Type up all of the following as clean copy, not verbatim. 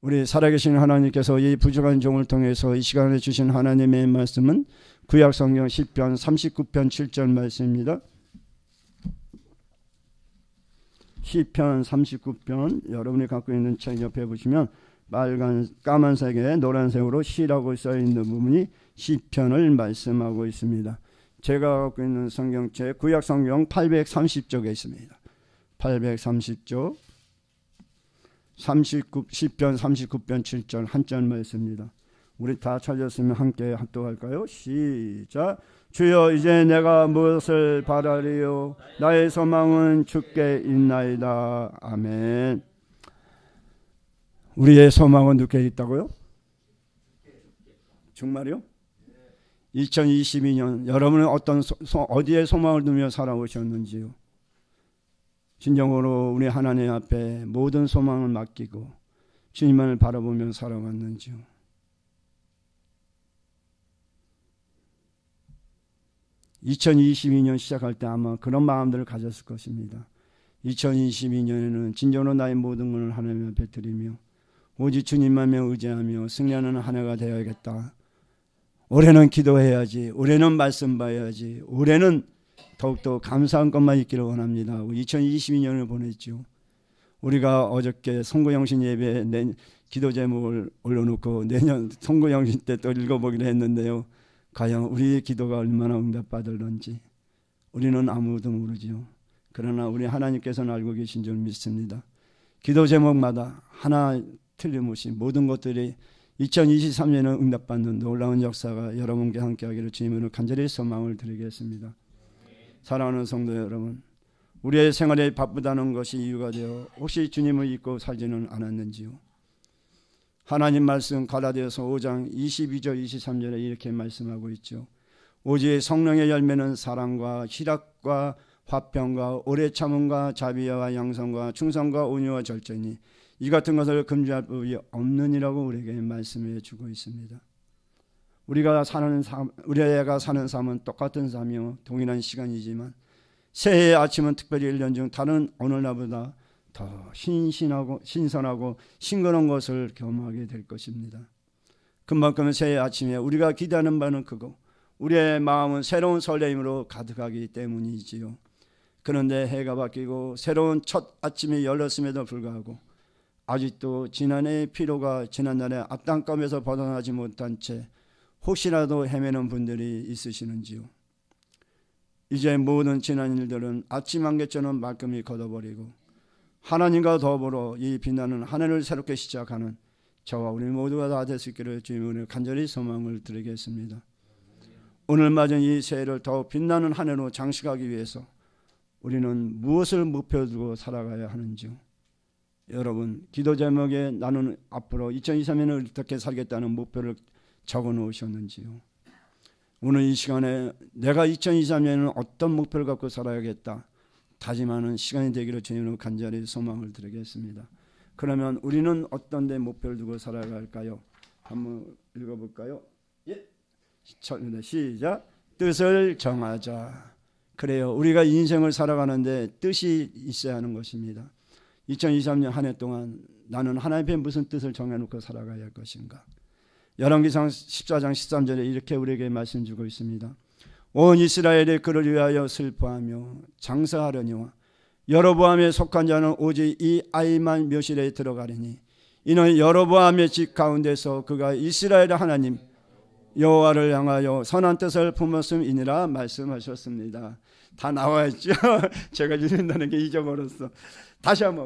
우리 살아계신 하나님께서 이 부족한 종을 통해서 이 시간에 주신 하나님의 말씀은 구약성경 시편 39편 7절 말씀입니다. 시편 39편, 여러분이 갖고 있는 책 옆에 보시면 까만색에 노란색으로 시라고 써있는 부분이 시편을 말씀하고 있습니다. 제가 갖고 있는 성경책 구약성경 830쪽에 있습니다. 830쪽 시편 39편 7절 한절 말씀입니다. 우리 다 찾았으면 함께 합독할까요? 시작. 주여, 이제 내가 무엇을 바라리요? 나의 소망은 주께 있나이다. 아멘. 우리의 소망은 누구에 있다고요? 정말요? 2022년 여러분은 어디에 소망을 두며 살아오셨는지요? 진정으로 우리 하나님 앞에 모든 소망을 맡기고 주님만을 바라보며 살아왔는지요? (2022년) 시작할 때 아마 그런 마음들을 가졌을 것입니다. 2022년에는 진정으로 나의 모든 것을 하나님 앞에 드리며 오직 주님만을 의지하며 승리하는 한 해가 되어야겠다. 올해는 기도해야지, 올해는 말씀 봐야지, 올해는 더욱더 감사한 것만 있기를 원합니다. 2022년을 보냈죠. 우리가 어저께 선거영신 예배에 기도 제목을 올려놓고 내년 선거영신 때 또 읽어보기로 했는데요. 과연 우리의 기도가 얼마나 응답받을런지 우리는 아무도 모르죠. 그러나 우리 하나님께서는 알고 계신 줄 믿습니다. 기도 제목마다 하나 틀림없이 모든 것들이 2023년에 응답받는 놀라운 역사가 여러분께 함께하기를 주님으로 간절히 소망을 드리겠습니다. 사랑하는 성도 여러분, 우리의 생활에 바쁘다는 것이 이유가 되어 혹시 주님을 잊고 살지는 않았는지요? 하나님 말씀 갈라디아서 5장 22절 23절에 이렇게 말씀하고 있죠. 오직 성령의 열매는 사랑과 희락과 화평과 오래 참음과 자비와 양성과 충성과 온유와 절제니 이 같은 것을 금지할 법이 없느니라고 우리에게 말씀해 주고 있습니다. 우리가 사는 삶은 똑같은 삶이요 동일한 시간이지만 새해의 아침은 특별히 1년 중 다른 어느 날보다 더 신선하고 싱그러운 것을 경험하게 될 것입니다. 그만큼 새해 아침에 우리가 기대하는 바는 그거, 우리의 마음은 새로운 설레임으로 가득하기 때문이지요. 그런데 해가 바뀌고 새로운 첫 아침이 열렸음에도 불구하고 아직도 지난해의 피로가 지난날의 앞단감에서 벗어나지 못한 채 혹시라도 헤매는 분들이 있으시는지요? 이제 모든 지난 일들은 아침 안개처럼 말끔히 걷어버리고 하나님과 더불어 이 빛나는 한 해를 새롭게 시작하는 저와 우리 모두가 다 될 수 있기를 주님을 간절히 소망을 드리겠습니다. 오늘 맞은 이 새해를 더욱 빛나는 한 해로 장식하기 위해서 우리는 무엇을 목표 두고 살아가야 하는지요? 여러분, 기도 제목에 나는 앞으로 2023년을 어떻게 살겠다는 목표를 적어 놓으셨는지요? 오늘 이 시간에 내가 2023년에는 어떤 목표를 갖고 살아야겠다 다짐하는 시간이 되기를 주님으로 간절히 소망을 드리겠습니다. 그러면 우리는 어떤 데 목표를 두고 살아야 할까요? 한번 읽어볼까요? 예. 시작. 뜻을 정하자. 그래요. 우리가 인생을 살아가는데 뜻이 있어야 하는 것입니다. 2023년 한 해 동안 나는 하나님의 무슨 뜻을 정해놓고 살아가야 할 것인가? 열왕기상 14장 13절에 이렇게 우리에게 말씀 주고 있습니다. 온 이스라엘이 그를 위하여 슬퍼하며 장사하려니와 여로보암에 속한 자는 오직 이 아이만 묘실에 들어가리니 이는 여로보암의 집 가운데서 그가 이스라엘의 하나님 여호와를 향하여 선한 뜻을 품었음이니라 말씀하셨습니다. 다 나와 있죠. 제가 읽는다는 게 잊어버렸어.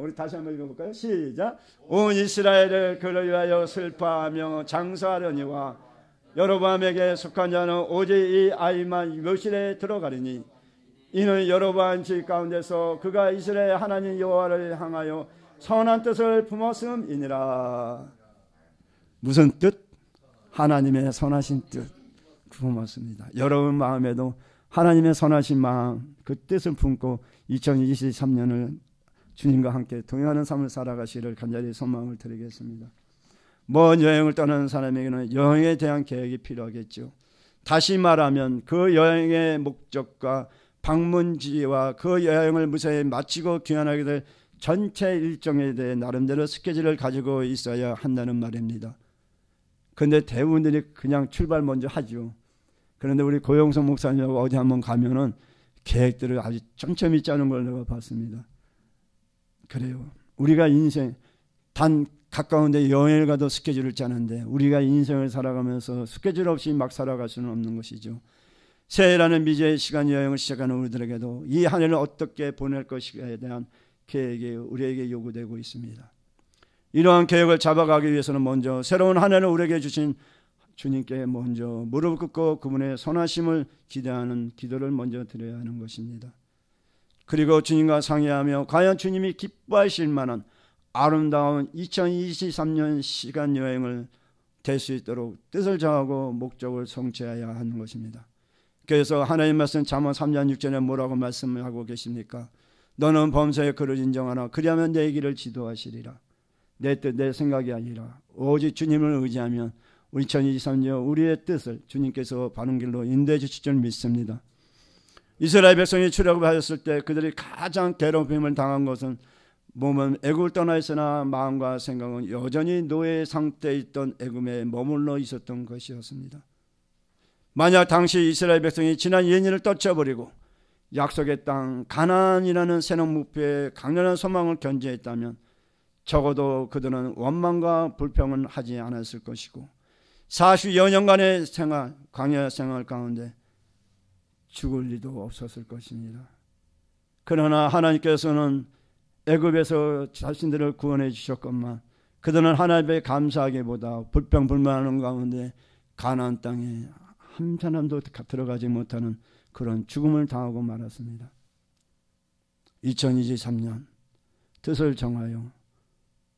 우리 다시 한번 읽어볼까요? 시작. 온 이스라엘을 그를 위하여 슬퍼하며 장사하려니와 여로보암에게 속한 자는 오직 이 아이만 묘실에 들어가리니 이는 여로보암 집 가운데서 그가 이스라엘 하나님 여호와를 향하여 선한 뜻을 품었음이니라. 무슨 뜻? 하나님의 선하신 뜻 품었습니다. 여러분 마음에도 하나님의 선하신 마음, 그 뜻을 품고 2023년을 주님과 함께 동행하는 삶을 살아가시기를 간절히 소망을 드리겠습니다. 먼 여행을 떠나는 사람에게는 여행에 대한 계획이 필요하겠죠. 다시 말하면 그 여행의 목적과 방문지와 그 여행을 무사히 마치고 귀환하게 될 전체 일정에 대해 나름대로 스케줄을 가지고 있어야 한다는 말입니다. 그런데 대부분들이 그냥 출발 먼저 하죠. 그런데 우리 고영석 목사님하고 어디 한번 가면은 계획들을 아주 촘촘히 짜는 걸 내가 봤습니다. 그래요. 우리가 인생 단 가까운데 여행을 가도 스케줄을 짜는데 우리가 인생을 살아가면서 스케줄 없이 막 살아갈 수는 없는 것이죠. 새해라는 미제의 시간 여행을 시작하는 우리들에게도 이 한 해를 어떻게 보낼 것인가에 대한 계획이 우리에게 요구되고 있습니다. 이러한 계획을 잡아가기 위해서는 먼저 새로운 한 해를 우리에게 주신 주님께 먼저 무릎 꿇고 그분의 선하심을 기대하는 기도를 먼저 드려야 하는 것입니다. 그리고 주님과 상의하며 과연 주님이 기뻐하실 만한 아름다운 2023년 시간 여행을 될 수 있도록 뜻을 정하고 목적을 성취해야 하는 것입니다. 그래서 하나님 말씀 잠언 3장 6절에 뭐라고 말씀하고 계십니까? 너는 범사의 그를 인정하라. 그리하면 내 길을 지도하시리라. 내 뜻 내 생각이 아니라 오직 주님을 의지하면 2023년 우리의 뜻을 주님께서 바른 길로 인도해 주실 줄 믿습니다. 이스라엘 백성이 출애굽하였을 때 그들이 가장 괴롭힘을 당한 것은 몸은 애굽을 떠나 있으나 마음과 생각은 여전히 노예 상태에 있던 애굽에 머물러 있었던 것이었습니다. 만약 당시 이스라엘 백성이 지난 예년을 떨쳐버리고 약속의 땅 가나안이라는 새로운 목표에 강렬한 소망을 견지했다면 적어도 그들은 원망과 불평은 하지 않았을 것이고 40여 년간의 생활, 광야 생활 가운데 죽을 리도 없었을 것입니다. 그러나 하나님께서는 애굽에서 자신들을 구원해 주셨건만 그들은 하나님께 감사하기보다 불평불만하는 가운데 가나안 땅에 한 사람도 들어가지 못하는 그런 죽음을 당하고 말았습니다. 2023년 뜻을 정하여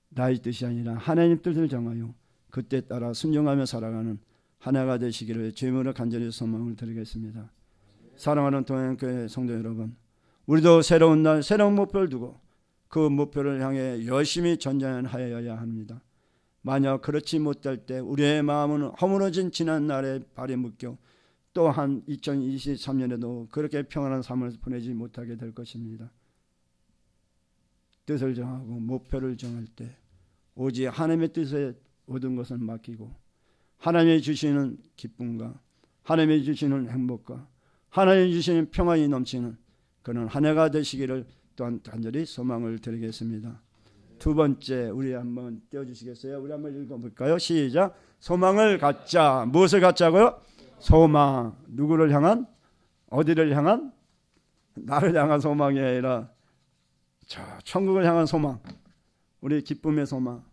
나의 뜻이 아니라 하나님 뜻을 정하여 그때 따라 순종하며 살아가는 한 해가 되시기를 주님으로 간절히 소망을 드리겠습니다. 사랑하는 동행교회 성도 여러분, 우리도 새로운 날 새로운 목표를 두고 그 목표를 향해 열심히 전진하여야 합니다. 만약 그렇지 못할 때 우리의 마음은 허물어진 지난 날에 발에 묶여 또한 2023년에도 그렇게 평안한 삶을 보내지 못하게 될 것입니다. 뜻을 정하고 목표를 정할 때 오직 하나님의 뜻에 모든 것을 맡기고 하나님이 주시는 기쁨과 하나님이 주시는 행복과 하나님이 주시는 평안이 넘치는 그런 한 해가 되시기를 또한 간절히 소망을 드리겠습니다. 두 번째 우리 한번 띄워주시겠어요? 우리 한번 읽어볼까요? 시작. 소망을 갖자. 무엇을 갖자고요? 소망. 누구를 향한? 어디를 향한? 나를 향한 소망이 아니라 저 천국을 향한 소망. 우리 기쁨의 소망.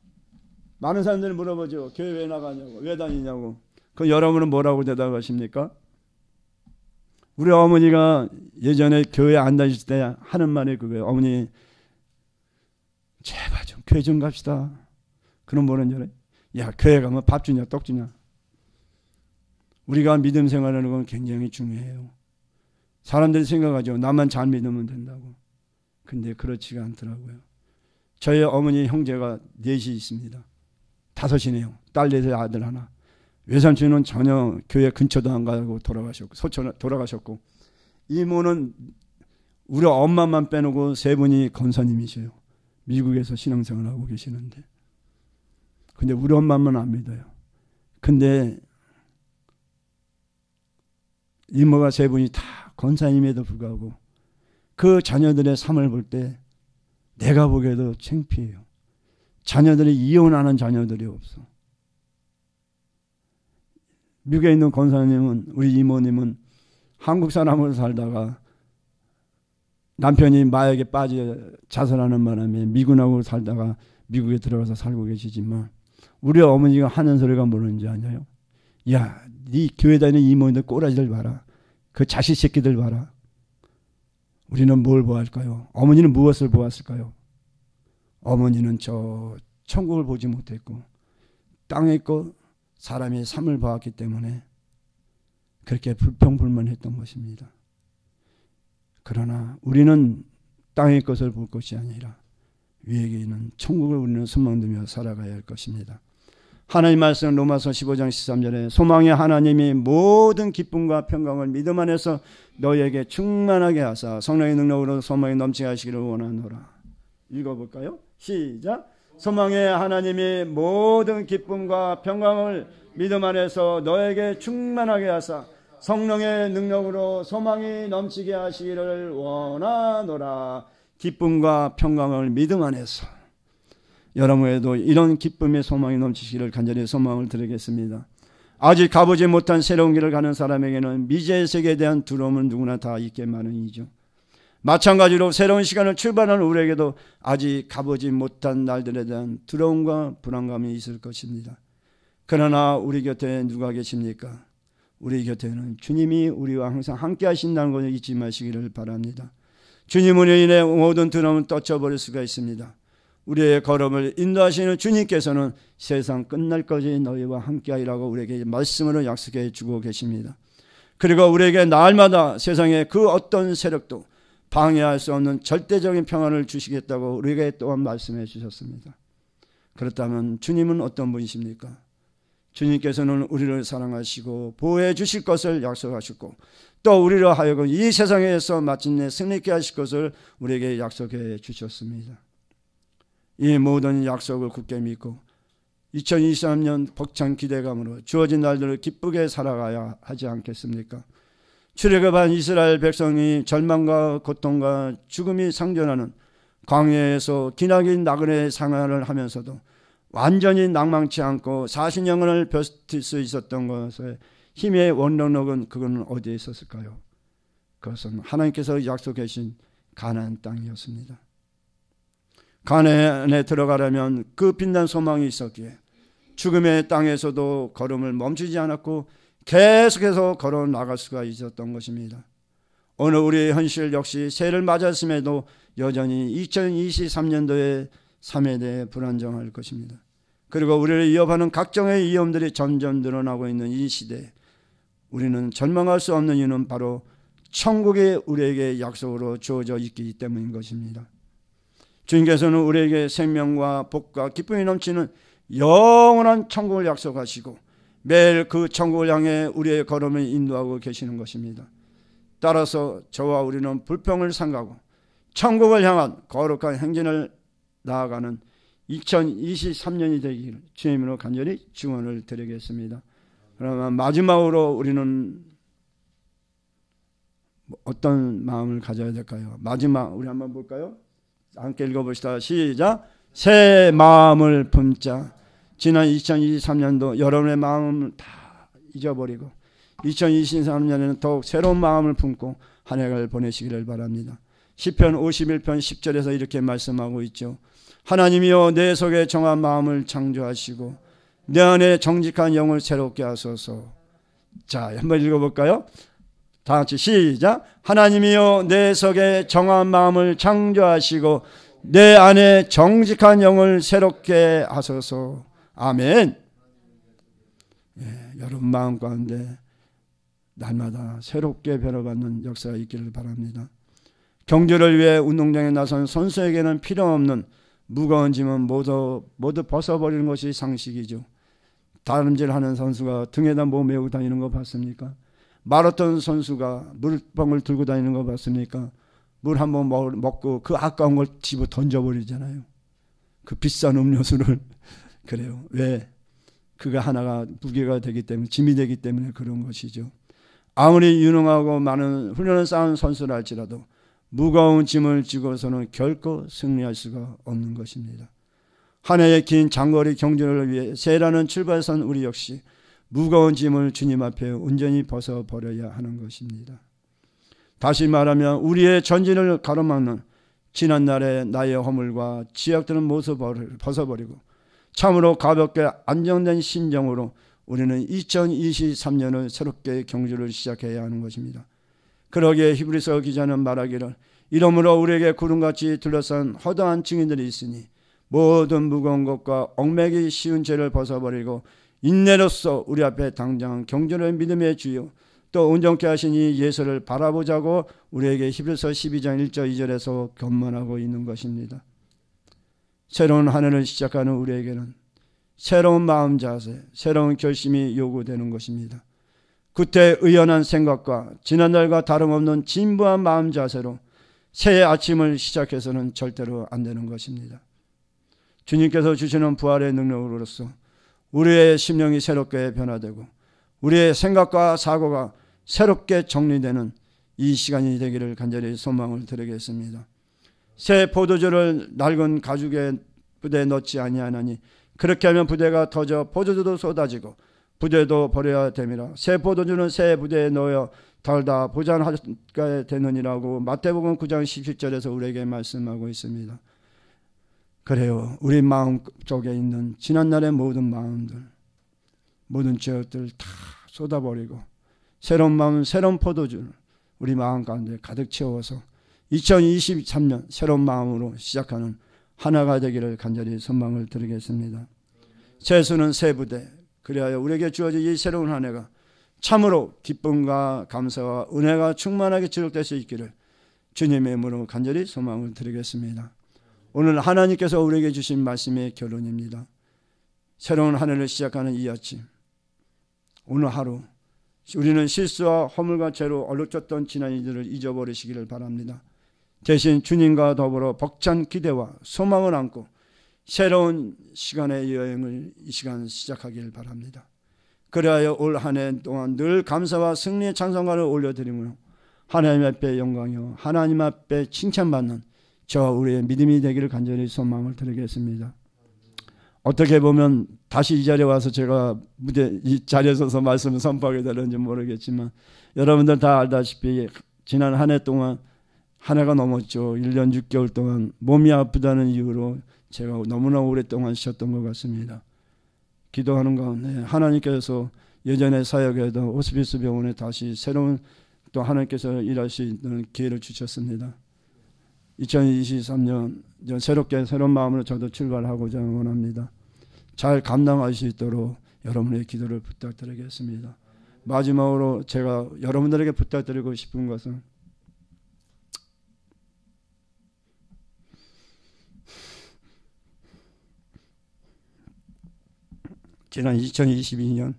많은 사람들이 물어보죠. 교회 왜 나가냐고, 왜 다니냐고. 그 여러분은 뭐라고 대답하십니까? 우리 어머니가 예전에 교회 안 다니실 때 하는 말이 그거예요. 어머니 제발 좀 교회 좀 갑시다. 그럼 뭐라는 줄 알아요? 야, 교회 가면 밥 주냐 떡 주냐. 우리가 믿음 생활하는 건 굉장히 중요해요. 사람들이 생각하죠. 나만 잘 믿으면 된다고. 근데 그렇지가 않더라고요. 저희 어머니 형제가 넷이 있습니다. 5이네요. 딸 4살 아들 하나. 외삼촌은 전혀 교회 근처도 안 가고 돌아가셨고 소천 돌아가셨고 이모는 우리 엄마만 빼놓고 3분이 권사님이셔요. 미국에서 신앙생활 하고 계시는데 근데 우리 엄마만 안 믿어요. 근데 이모가 3분이 다 권사님에도 불구하고 그 자녀들의 삶을 볼 때 내가 보기에도 창피해요. 자녀들이 이혼하는 자녀들이 없어. 미국에 있는 권사님은 우리 이모님은 한국 사람으로 살다가 남편이 마약에 빠져 자살하는 바람에 미군하고 살다가 미국에 들어가서 살고 계시지만 우리 어머니가 하는 소리가 뭐는지 아냐요? 야, 네 교회 다니는 이모님들 꼬라지들 봐라. 그 자식 새끼들 봐라. 우리는 뭘 보았을까요? 어머니는 무엇을 보았을까요? 어머니는 저 천국을 보지 못했고 땅에 있고 사람의 삶을 보았기 때문에 그렇게 불평불만했던 것입니다. 그러나 우리는 땅의 것을 볼 것이 아니라 위에 있는 천국을 우리는 소망하며 살아가야 할 것입니다. 하나님 말씀 로마서 15장 13절에 소망의 하나님이 모든 기쁨과 평강을 믿음 안에서 너희에게 충만하게 하사 성령의 능력으로 소망이 넘치게 하시기를 원하노라. 읽어볼까요? 시작. 소망의 하나님이 모든 기쁨과 평강을 믿음 안에서 너에게 충만하게 하사 성령의 능력으로 소망이 넘치게 하시기를 원하노라. 기쁨과 평강을 믿음 안에서. 여러분에도 이런 기쁨의 소망이 넘치시기를 간절히 소망을 드리겠습니다. 아직 가보지 못한 새로운 길을 가는 사람에게는 미지의 세계에 대한 두려움은 누구나 다 있게 마련이죠. 마찬가지로 새로운 시간을 출발하는 우리에게도 아직 가보지 못한 날들에 대한 두려움과 불안감이 있을 것입니다. 그러나 우리 곁에 누가 계십니까? 우리 곁에는 주님이 우리와 항상 함께 하신다는 것을 잊지 마시기를 바랍니다. 주님으로 인해 모든 두려움을 떨쳐버릴 수가 있습니다. 우리의 걸음을 인도하시는 주님께서는 세상 끝날까지 너희와 함께하리라고 우리에게 말씀으로 약속해 주고 계십니다. 그리고 우리에게 날마다 세상의 그 어떤 세력도 방해할 수 없는 절대적인 평안을 주시겠다고 우리에게 또한 말씀해 주셨습니다. 그렇다면 주님은 어떤 분이십니까? 주님께서는 우리를 사랑하시고 보호해 주실 것을 약속하셨고 또 우리로 하여금 이 세상에서 마침내 승리케 하실 것을 우리에게 약속해 주셨습니다. 이 모든 약속을 굳게 믿고 2023년 벅찬 기대감으로 주어진 날들을 기쁘게 살아가야 하지 않겠습니까? 출애굽한 이스라엘 백성이 절망과 고통과 죽음이 상존하는 광야에서 기나긴 나그네 생활을 하면서도 완전히 낭망치 않고 40년을 버틸 수 있었던 것의 힘의 원동력은 그건 어디에 있었을까요? 그것은 하나님께서 약속해 주신 가나안 땅이었습니다. 가나안에 들어가려면 그 빛난 소망이 있었기에 죽음의 땅에서도 걸음을 멈추지 않았고 계속해서 걸어 나갈 수가 있었던 것입니다. 오늘 우리의 현실 역시 새해를 맞았음에도 여전히 2023년도의 삶에 대해 불안정할 것입니다. 그리고 우리를 위협하는 각종의 위험들이 점점 늘어나고 있는 이 시대에 우리는 절망할 수 없는 이유는 바로 천국이 우리에게 약속으로 주어져 있기 때문인 것입니다. 주님께서는 우리에게 생명과 복과 기쁨이 넘치는 영원한 천국을 약속하시고 매일 그 천국을 향해 우리의 걸음을 인도하고 계시는 것입니다. 따라서 저와 우리는 불평을 삼가고 천국을 향한 거룩한 행진을 나아가는 2023년이 되기를 주님으로 간절히 축원을 드리겠습니다. 그러면 마지막으로 우리는 어떤 마음을 가져야 될까요? 마지막 우리 한번 볼까요? 함께 읽어봅시다. 시작. 새 마음을 품자. 지난 2023년도 여러분의 마음을 다 잊어버리고 2023년에는 더욱 새로운 마음을 품고 한 해를 보내시기를 바랍니다. 시편 51편 10절에서 이렇게 말씀하고 있죠. 하나님이여 내 속에 정한 마음을 창조하시고 내 안에 정직한 영을 새롭게 하소서. 자, 한번 읽어볼까요? 다 같이 시작. 하나님이여 내 속에 정한 마음을 창조하시고 내 안에 정직한 영을 새롭게 하소서. 아멘. 예, 여러분 마음 가운데 날마다 새롭게 변화받는 역사가 있기를 바랍니다. 경주를 위해 운동장에 나선 선수에게는 필요 없는 무거운 짐은 모두 벗어버리는 것이 상식이죠. 다름질하는 선수가 등에다 뭐 메고 다니는 거 봤습니까? 마라톤 선수가 물병을 들고 다니는 거 봤습니까? 물 한번 먹고 그 아까운 걸 집어 던져버리잖아요. 그 비싼 음료수를. 그래요. 왜? 그가 하나가 무게가 되기 때문에, 짐이 되기 때문에 그런 것이죠. 아무리 유능하고 많은 훈련을 쌓은 선수라 할지라도 무거운 짐을 지고서는 결코 승리할 수가 없는 것입니다. 한 해의 긴 장거리 경주를 위해 새해라는 출발선 우리 역시 무거운 짐을 주님 앞에 온전히 벗어버려야 하는 것입니다. 다시 말하면 우리의 전진을 가로막는 지난날의 나의 허물과 지약들은 모두 벗어버리고 참으로 가볍게 안정된 심정으로 우리는 2023년을 새롭게 경주를 시작해야 하는 것입니다. 그러기에 히브리서 기자는 말하기를 이러므로 우리에게 구름같이 둘러싼 허다한 증인들이 있으니 모든 무거운 것과 얽매기 쉬운 죄를 벗어버리고 인내로써 우리 앞에 당장 경주를 믿음의 주요 또 온전케 하시니 예수를 바라보자고 우리에게 히브리서 12장 1절 2절에서 권면하고 있는 것입니다. 새로운 한 해를 시작하는 우리에게는 새로운 마음 자세, 새로운 결심이 요구되는 것입니다. 구태 의연한 생각과 지난날과 다름없는 진부한 마음 자세로 새해 아침을 시작해서는 절대로 안 되는 것입니다. 주님께서 주시는 부활의 능력으로서 우리의 심령이 새롭게 변화되고 우리의 생각과 사고가 새롭게 정리되는 이 시간이 되기를 간절히 소망을 드리겠습니다. 새 포도주를 낡은 가죽의 부대에 넣지 아니하나니 그렇게 하면 부대가 터져 포도주도 쏟아지고 부대도 버려야 됨이라. 새 포도주는 새 부대에 넣어 달다 보존하게 되느니라고 마태복음 9장 17절에서 우리에게 말씀하고 있습니다. 그래요. 우리 마음 속에 있는 지난날의 모든 마음들, 모든 죄악들 다 쏟아버리고 새로운 마음, 새로운 포도주를 우리 마음 가운데 가득 채워서 2023년 새로운 마음으로 시작하는 하나가 되기를 간절히 소망을 드리겠습니다. 세수는 새 부대, 그리하여 우리에게 주어진 이 새로운 한 해가 참으로 기쁨과 감사와 은혜가 충만하게 지속될 수 있기를 주님의 이름으로 간절히 소망을 드리겠습니다. 오늘 하나님께서 우리에게 주신 말씀의 결론입니다. 새로운 한 해를 시작하는 이 아침, 오늘 하루 우리는 실수와 허물과 죄로 얼룩졌던 지난 일들을 잊어버리시기를 바랍니다. 대신 주님과 더불어 벅찬 기대와 소망을 안고 새로운 시간의 여행을 이 시간 시작하길 바랍니다. 그리하여 올 한 해 동안 늘 감사와 승리의 찬송가를 올려드리며 하나님 앞에 영광이요 하나님 앞에 칭찬받는 저와 우리의 믿음이 되기를 간절히 소망을 드리겠습니다. 어떻게 보면 다시 이 자리에 와서 제가 이 자리에 서서 말씀을 선포하게 되는지 모르겠지만 여러분들 다 알다시피 지난 한 해 동안 한 해가 넘었죠. 1년 6개월 동안 몸이 아프다는 이유로 제가 너무나 오랫동안 쉬었던 것 같습니다. 기도하는 가운데 하나님께서 예전의 사역에도 호스피스 병원에 다시 새로운 또 하나님께서 일할 수 있는 기회를 주셨습니다. 2023년 새롭게 새로운 마음으로 저도 출발하고자 원합니다. 잘 감당할 수 있도록 여러분의 기도를 부탁드리겠습니다. 마지막으로 제가 여러분들에게 부탁드리고 싶은 것은 지난 2022년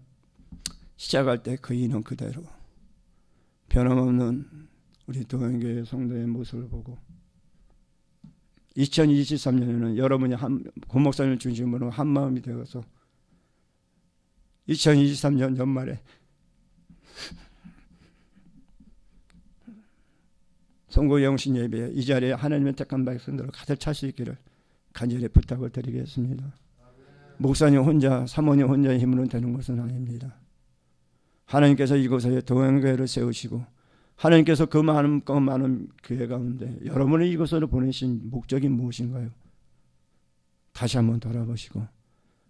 시작할 때 그 인원 그대로 변함없는 우리 동행교회 성도의 모습을 보고 2023년에는 여러분이 고목사님을 중심으로 한 마음이 되어서 2023년 연말에 선거 영신 예배에 이 자리에 하나님의 택한 백성들을 가득 찰 수 있기를 간절히 부탁을 드리겠습니다. 목사님 혼자, 사모님 혼자의 힘으로는 되는 것은 아닙니다. 하나님께서 이곳에 동행교회를 세우시고 하나님께서 그 많은 교회 가운데 여러분을 이곳으로 보내신 목적이 무엇인가요? 다시 한번 돌아보시고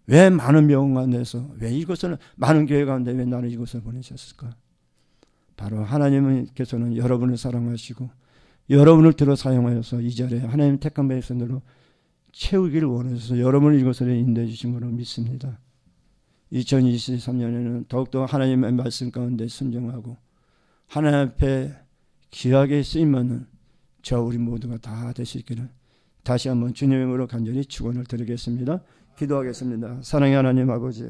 왜 많은 병원 가운데서 왜 이곳을 많은 교회 가운데 왜 나를 이곳을 보내셨을까? 바로 하나님께서는 여러분을 사랑하시고 여러분을 들어 사용하여서 이 자리에 하나님 택한 백성들로 채우기를 원해서 여러분을 이곳으로 인도해 주신 것으로 믿습니다. 2023년에는 더욱더 하나님의 말씀 가운데 순종하고 하나님 앞에 귀하게 쓰임받는 저 우리 모두가 다 되시기를 다시 한번 주님의 이름으로 간절히 축원을 드리겠습니다. 기도하겠습니다. 사랑의 하나님 아버지,